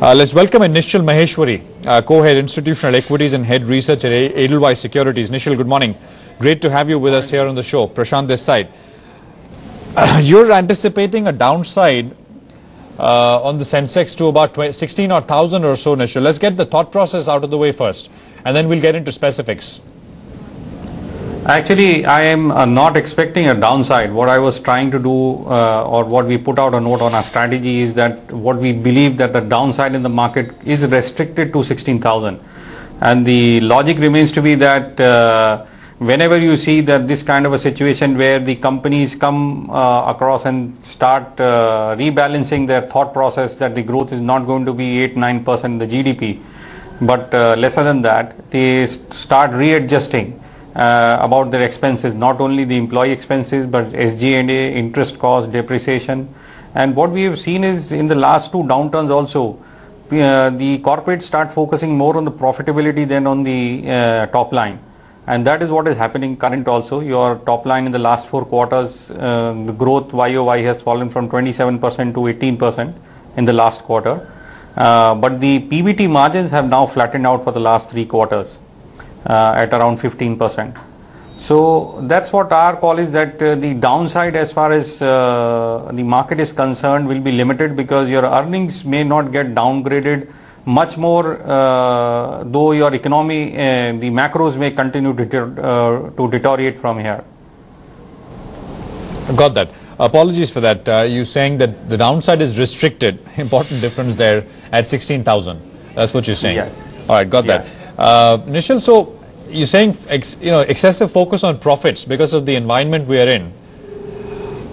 Let's welcome in Nischal Maheshwari, Co-Head Institutional Equities and Head Research at Edelweiss Securities. Nischal, good morning. Great to have you with us here on the show. Prashant this side. You're anticipating a downside on the Sensex to about 16,000 or so, Nischal. Let's get the thought process out of the way first, and then we'll get into specifics. Actually, I am not expecting a downside. What I was trying to do or what we put out a note on our strategy is that what we believe that the downside in the market is restricted to 16,000. And the logic remains to be that whenever you see that this kind of a situation where the companies come across and start rebalancing their thought process that the growth is not going to be 8-9% in the GDP, but lesser than that, they start readjusting about their expenses, not only the employee expenses but SG&A, interest cost, depreciation. And what we have seen is in the last two downturns also, the corporates start focusing more on the profitability than on the top line. And that is what is happening current also. Your top line in the last 4 quarters, the growth YOY has fallen from 27% to 18% in the last quarter. But the PBT margins have now flattened out for the last 3 quarters. At around 15%. So that's what our call is, that the downside as far as the market is concerned will be limited, because your earnings may not get downgraded much more, though your economy, the macros may continue to deteriorate from here. Got that. Apologies for that. You're saying that the downside is restricted. Important difference there at 16,000. That's what you're saying. Yes. All right, got that. Nischal, so you're saying excessive focus on profits because of the environment we are in.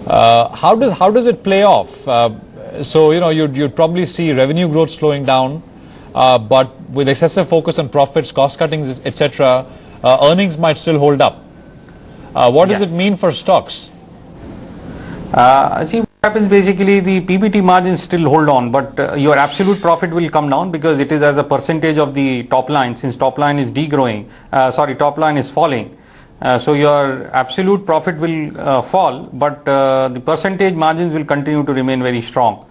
How does it play off? So you'd probably see revenue growth slowing down, but with excessive focus on profits, cost cuttings, etc., earnings might still hold up. What does it mean for stocks? See, what happens basically, the PBT margins still hold on, but your absolute profit will come down because it is as a percentage of the top line, since top line is top line is falling. So your absolute profit will fall, but the percentage margins will continue to remain very strong.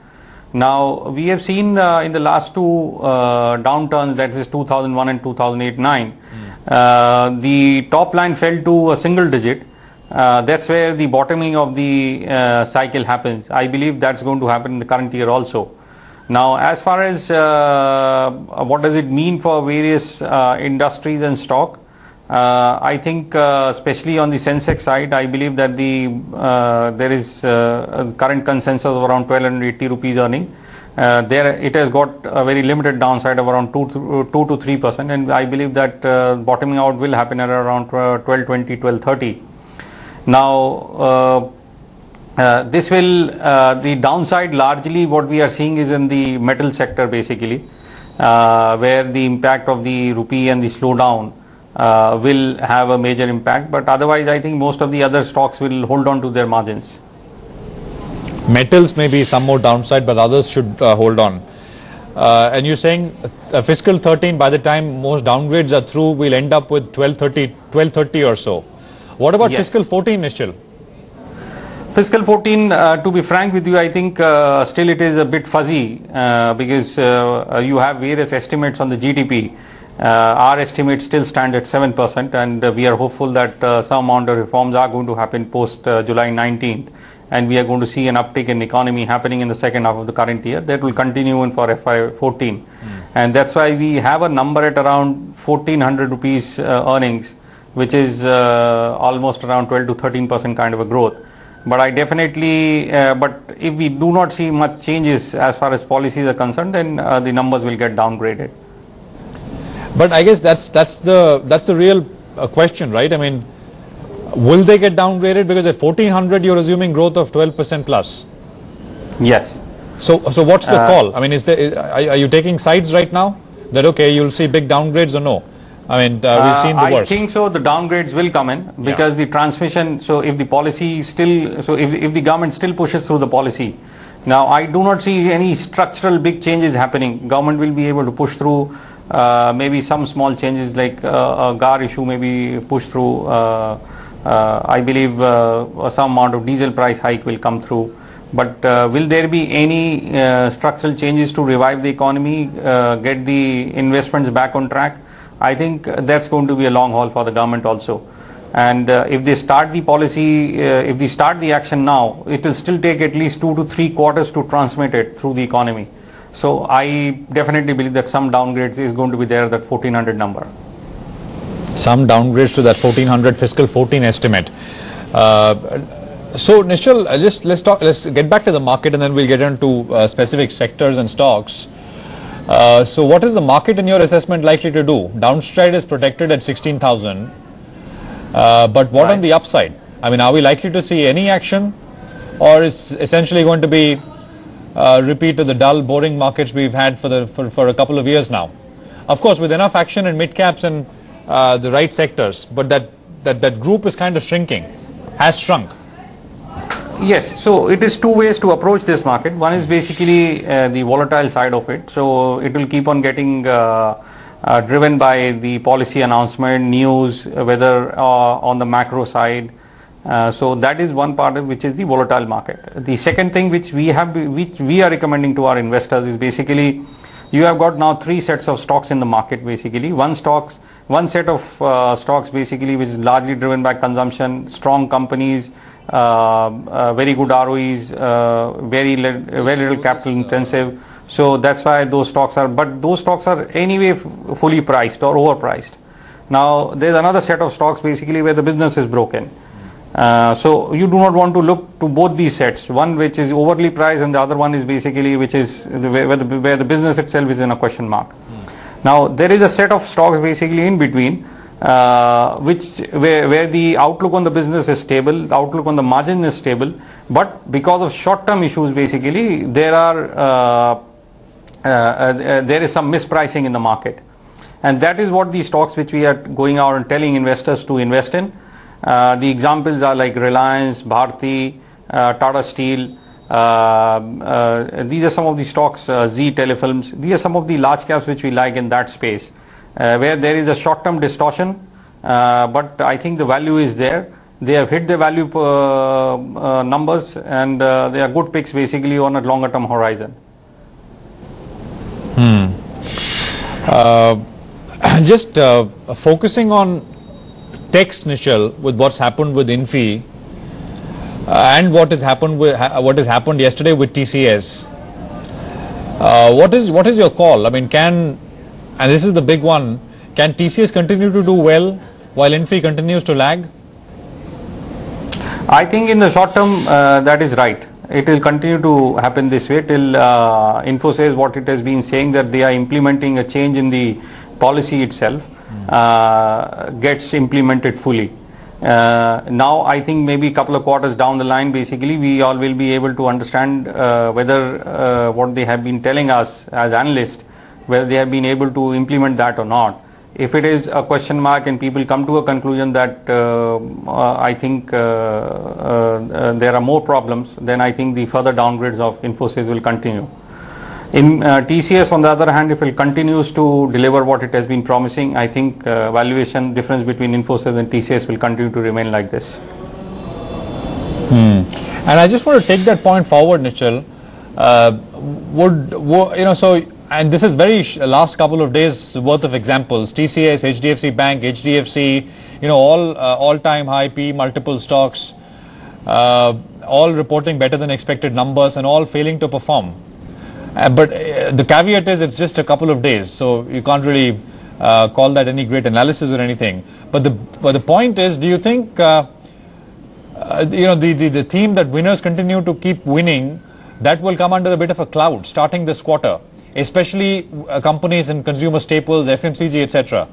Now, we have seen in the last two downturns, that is 2001 and 2008-9, the top line fell to a single digit. That's where the bottoming of the cycle happens. I believe that's going to happen in the current year also. Now, as far as what does it mean for various industries and stock, I think especially on the Sensex side, I believe that there is a current consensus of around 1280 rupees earning. There it has got a very limited downside of around 2 to 3%, and I believe that bottoming out will happen at around 1220, 1230. Now, this will, the downside largely what we are seeing is in the metal sector basically, where the impact of the rupee and the slowdown will have a major impact. But otherwise, I think most of the other stocks will hold on to their margins. Metals may be some more downside, but others should hold on. And you're saying fiscal 13, by the time most downgrades are through, we'll end up with 1230 or so. What about fiscal 14, Nischal? Fiscal 14, to be frank with you, I think still it is a bit fuzzy because you have various estimates on the GDP. Our estimates still stand at 7%, and we are hopeful that some amount of reforms are going to happen post July 19th, and we are going to see an uptick in the economy happening in the second half of the current year. That will continue in for FY14. And that's why we have a number at around 1400 rupees earnings, which is almost around 12 to 13% kind of a growth. But I definitely, but if we do not see much changes as far as policies are concerned, then the numbers will get downgraded. But I guess that's the real question, right? I mean, will they get downgraded? Because at 1400 you're assuming growth of 12% plus. Yes. So what's the call? I mean, are you taking sides right now that okay, you'll see big downgrades or no? I mean, we've seen the worst. I think so. The downgrades will come in because the transmission. So if the policy still, so if the government still pushes through the policy, now I do not see any structural big changes happening. Government will be able to push through maybe some small changes like a GAR issue may be pushed through. I believe some amount of diesel price hike will come through. But will there be any structural changes to revive the economy, get the investments back on track? I think that's going to be a long haul for the government also. And if they start the policy, if they start the action now, it will still take at least 2 to 3 quarters to transmit it through the economy. So I definitely believe that some downgrades is going to be there, that 1400 number. Some downgrades to that 1400 fiscal 14 estimate. So Nischal, let's get back to the market, and then we'll get into specific sectors and stocks. So what is the market in your assessment likely to do? Downside is protected at 16,000, but what on the upside? I mean, are we likely to see any action, or is essentially going to be repeat of the dull, boring markets we've had for a couple of years now? Of course, with enough action in mid caps and the right sectors, but that group is kind of shrinking, has shrunk. Yes, so it is two ways to approach this market. One is basically the volatile side of it. So it will keep on getting driven by the policy announcement, news, whether on the macro side. So that is one part of which is the volatile market. The second thing which we are recommending to our investors is basically, you have got now 3 sets of stocks in the market basically. One set of stocks basically which is largely driven by consumption, strong companies, very good ROEs, very little capital intensive. So that's why those stocks are, but those stocks are anyway fully priced or overpriced. Now there's another set of stocks basically where the business is broken. So you do not want to look to both these sets, one which is overly priced and the other one is basically which is where the business itself is in a question mark. Now there is a set of stocks basically in between, where the outlook on the business is stable, the outlook on the margin is stable, but because of short-term issues basically there is some mispricing in the market, and that is what the stocks which we are going out and telling investors to invest in. The examples are like Reliance, Bharti, Tata Steel. These are some of the stocks, Z Telefilms. These are some of the large caps which we like in that space, where there is a short-term distortion, but I think the value is there. They have hit the value numbers, and they are good picks basically on a longer-term horizon. Just focusing on techs, Nischal, with what's happened with Infi and what has happened yesterday with TCS. What is your call? I mean, and this is the big one, can TCS continue to do well while Infi continues to lag? I think in the short term that is right. It will continue to happen this way till Infosys, what it has been saying, that they are implementing a change in the policy itself, gets implemented fully. Now I think maybe a couple of quarters down the line basically we all will be able to understand whether what they have been telling us as analysts, whether they have been able to implement that or not. If it is a question mark and people come to a conclusion that I think there are more problems, then I think the further downgrades of Infosys will continue. In TCS, on the other hand, if it continues to deliver what it has been promising, I think valuation difference between Infosys and TCS will continue to remain like this. And I just want to take that point forward, Nischal. And this is very last couple of days worth of examples. TCS, HDFC Bank, HDFC, all-time high P multiple stocks, all reporting better than expected numbers and all failing to perform. But the caveat is it's just a couple of days, so you can't really call that any great analysis or anything. But the point is, do you think the theme that winners continue to keep winning, that will come under a bit of a cloud starting this quarter, especially companies in consumer staples, FMCG, etc.?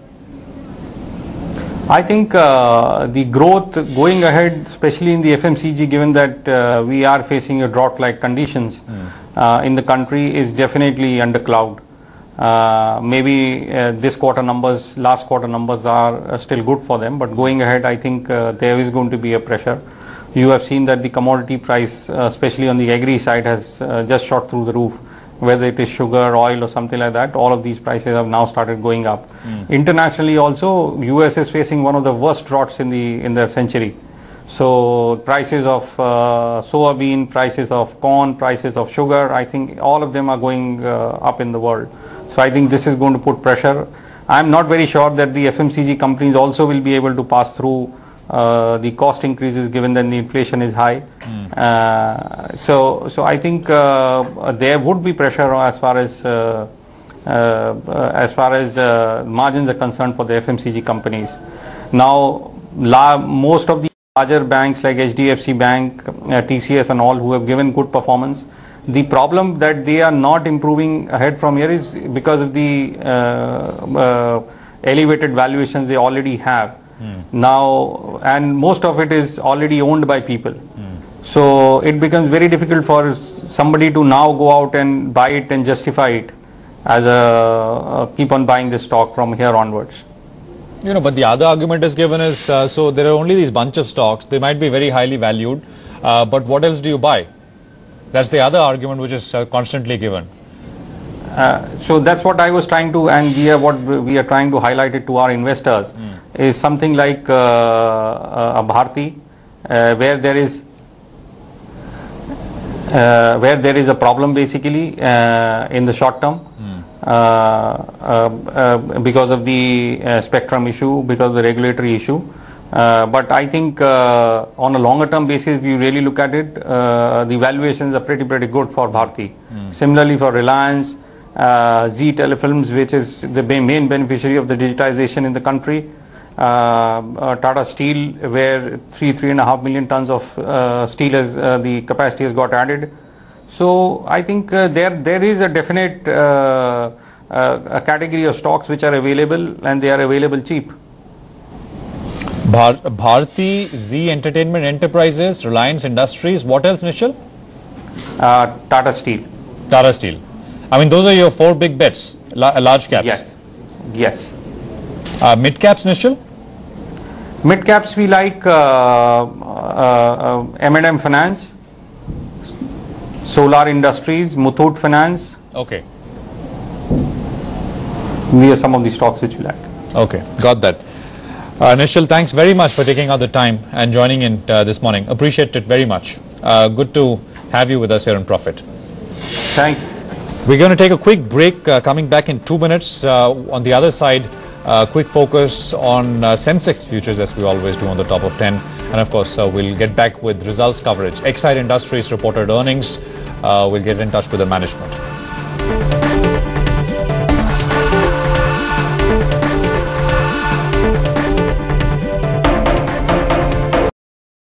I think the growth going ahead, especially in the FMCG, given that we are facing a drought-like conditions in the country, is definitely under cloud. Maybe this quarter numbers, last quarter numbers are still good for them, but going ahead, I think there is going to be a pressure. You have seen that the commodity price, especially on the agri side, has just shot through the roof. Whether it is sugar, oil or something like that, all of these prices have now started going up. Internationally also, US is facing one of the worst droughts in the century. So prices of soybean, prices of corn, prices of sugar, I think all of them are going up in the world. So I think this is going to put pressure. I'm not very sure that the FMCG companies also will be able to pass through the cost increases, given that the inflation is high. So I think there would be pressure as far as margins are concerned for the FMCG companies. Now, most of the larger banks like HDFC Bank, TCS and all, who have given good performance, the problem that they are not improving ahead from here is because of the elevated valuations they already have now, and most of it is already owned by people. So it becomes very difficult for somebody to now go out and buy it and justify it as a keep on buying this stock from here onwards. You know, but the other argument is given is, so there are only these bunch of stocks, they might be very highly valued, but what else do you buy? That's the other argument which is constantly given. So that's what I was trying to, and what we are trying to highlight it to our investors, is something like a Bharti, where there is a problem basically in the short term. Because of the spectrum issue, because of the regulatory issue. But I think on a longer term basis, if you really look at it, the valuations are pretty good for Bharti. Similarly for Reliance, Zee Telefilms, which is the main beneficiary of the digitization in the country, Tata Steel, where 3.5 million tons of steel as the capacity has got added. So I think there is a definite a category of stocks which are available, and they are available cheap. Bharti, Zee Entertainment Enterprises, Reliance Industries, what else, Nischal? Tata Steel. Tata Steel. I mean, those are your 4 big bets, large caps. Yes. Mid caps, Nischal? Mid caps we like M&M Finance, Solar Industries, Muthoot Finance. Okay. These are some of the stocks which we like. Okay, got that. Nischal, thanks very much for taking out the time and joining in this morning. Appreciate it very much. Good to have you with us here on Profit. Thank you. We're going to take a quick break, coming back in 2 minutes. On the other side, quick focus on Sensex futures, as we always do, on the top of 10. And of course, we'll get back with results coverage. Exide Industries reported earnings. We'll get in touch with the management.